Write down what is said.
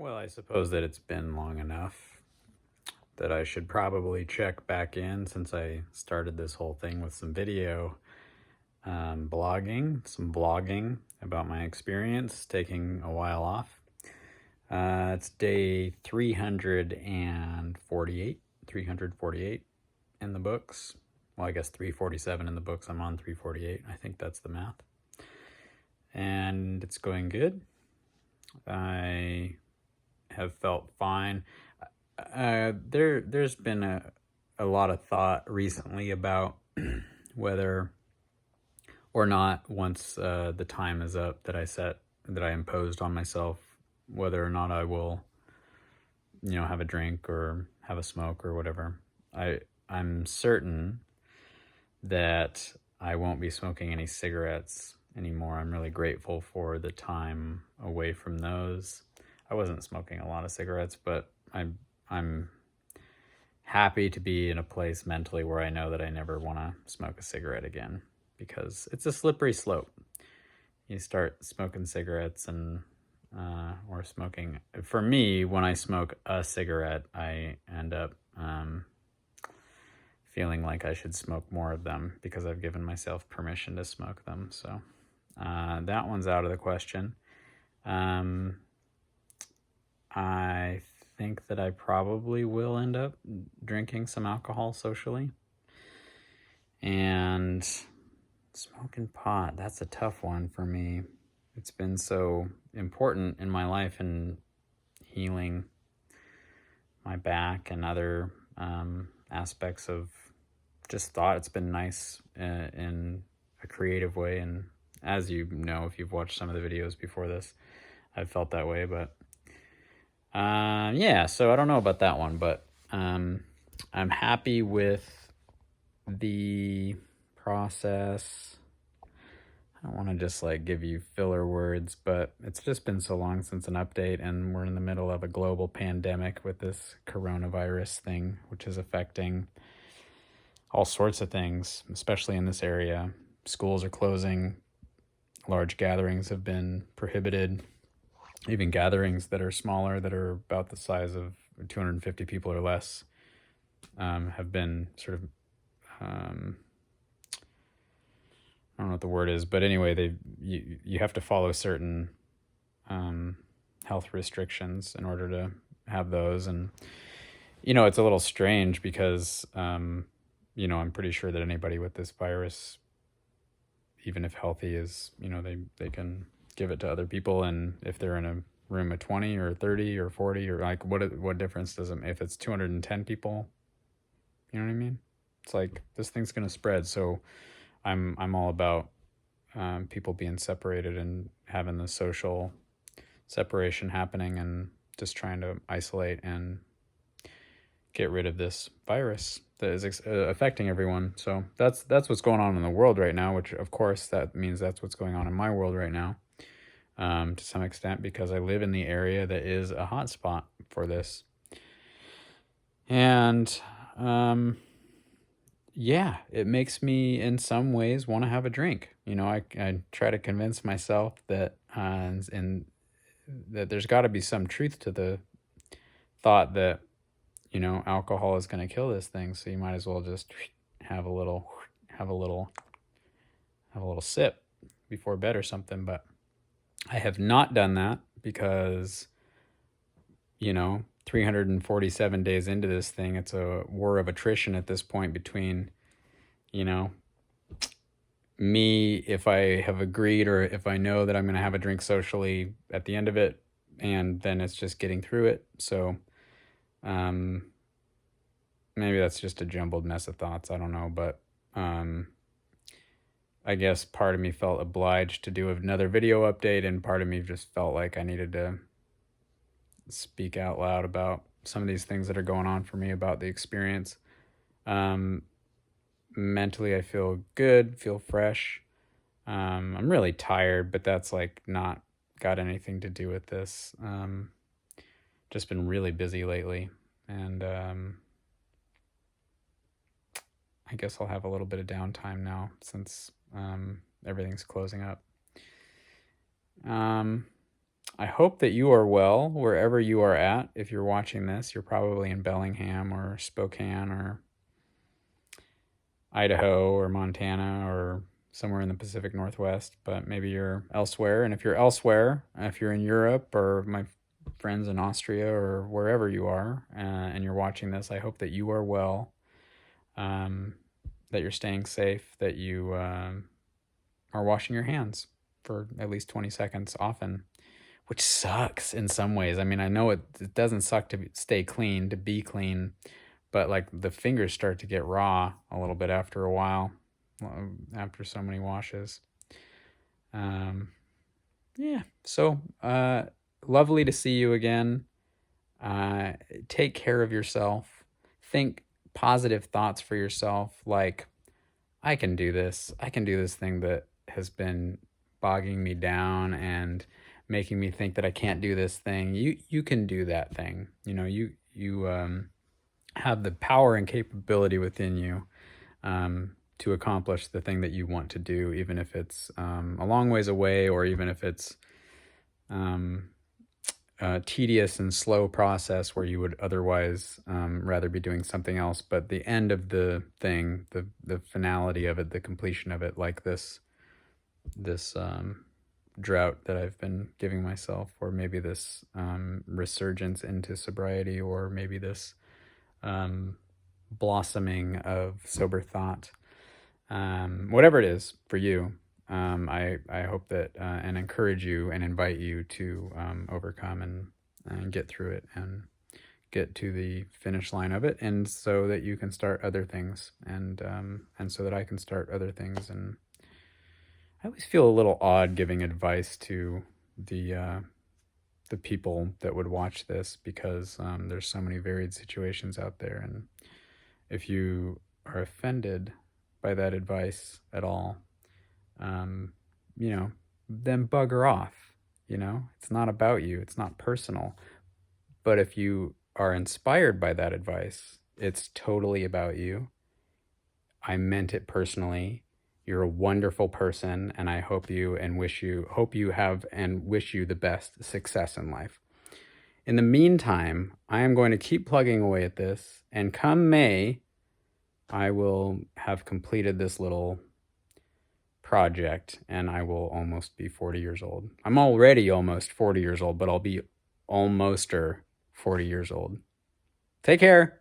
Well, I suppose that it's been long enough that I should probably check back in since I started this whole thing with some video some blogging about my experience taking a while off. It's day 348 in the books. Well, I guess 347 in the books. I'm on 348. I think that's the math. And it's going good. I have felt fine. There's been a lot of thought recently about whether or not, once the time is up that I imposed on myself, whether or not I will, have a drink or have a smoke or whatever. I'm certain that I won't be smoking any cigarettes anymore. I'm really grateful for the time away from those. I wasn't smoking a lot of cigarettes, but I'm happy to be in a place mentally where I know that I never want to smoke a cigarette again, because it's a slippery slope. You start smoking cigarettes or smoking. For me, when I smoke a cigarette, I end up feeling like I should smoke more of them because I've given myself permission to smoke them. So that one's out of the question. I think that I probably will end up drinking some alcohol socially. And smoking pot, that's a tough one for me. It's been so important in my life in healing my back and other aspects of just thought. It's been nice in a creative way. And as you know, if you've watched some of the videos before this, I've felt that way. But yeah, so I don't know about that one, but I'm happy with the process. I don't want to just give you filler words, but it's just been so long since an update, and we're in the middle of a global pandemic with this coronavirus thing, which is affecting all sorts of things, especially in this area. Schools are closing. Large gatherings have been prohibited. Even gatherings that are smaller, that are about the size of 250 people or less, have been sort of, I don't know what the word is, but anyway, you have to follow certain health restrictions in order to have those. And, it's a little strange because, I'm pretty sure that anybody with this virus, even if healthy, is, they can give it to other people. And if they're in a room of 20 or 30 or 40 or what difference does it make if it's 210 people? You know what I mean? It's like, this thing's going to spread. So I'm all about people being separated and having the social separation happening, and just trying to isolate and get rid of this virus that is affecting everyone. So that's what's going on in the world right now, which of course that means that's what's going on in my world right now, to some extent, because I live in the area that is a hot spot for this. And yeah, it makes me in some ways want to have a drink. I try to convince myself that and that there's got to be some truth to the thought that alcohol is going to kill this thing, so you might as well just have a little sip before bed or something. But I have not done that because 347 days into this thing, it's a war of attrition at this point between me, if I have agreed or if I know that I'm going to have a drink socially at the end of it, and then it's just getting through it. So maybe that's just a jumbled mess of thoughts. I don't know, but I guess part of me felt obliged to do another video update, and part of me just felt like I needed to speak out loud about some of these things that are going on for me, about the experience. Mentally, I feel good, feel fresh. I'm really tired, but that's not got anything to do with this. Just been really busy lately, and I guess I'll have a little bit of downtime now since everything's closing up. I hope that you are well wherever you are at. If you're watching this, you're probably in Bellingham or Spokane or Idaho or Montana or somewhere in the Pacific Northwest, but maybe you're elsewhere. And if you're elsewhere, if you're in Europe or my friends in Austria or wherever you are, and you're watching this, I hope that you are well, that you're staying safe, that you are washing your hands for at least 20 seconds often, which sucks in some ways. I mean, I know it doesn't suck to stay clean, to be clean, but like the fingers start to get raw a little bit after a while, after so many washes. Yeah, so lovely to see you again. Take care of yourself. Think positive thoughts for yourself, like, I can do this. I can do this thing that has been bogging me down and making me think that I can't do this thing. You can do that thing. You have the power and capability within you to accomplish the thing that you want to do, even if it's a long ways away, or even if it's a tedious and slow process where you would otherwise rather be doing something else. But the end of the thing, the finality of it, the completion of it, like this drought that I've been giving myself, or maybe this resurgence into sobriety, or maybe this blossoming of sober thought, whatever it is for you. I hope that and encourage you and invite you to overcome and get through it and get to the finish line of it, and so that you can start other things, and so that I can start other things. And I always feel a little odd giving advice to the people that would watch this, because there's so many varied situations out there, and if you are offended by that advice at all, then bugger off. It's not about you. It's not personal. But if you are inspired by that advice, it's totally about you. I meant it personally. You're a wonderful person, and I hope you have and wish you the best success in life. In the meantime, I am going to keep plugging away at this, and come May, I will have completed this little project, and I will almost be 40 years old. I'm already almost 40 years old, but I'll be almoster 40 years old. Take care.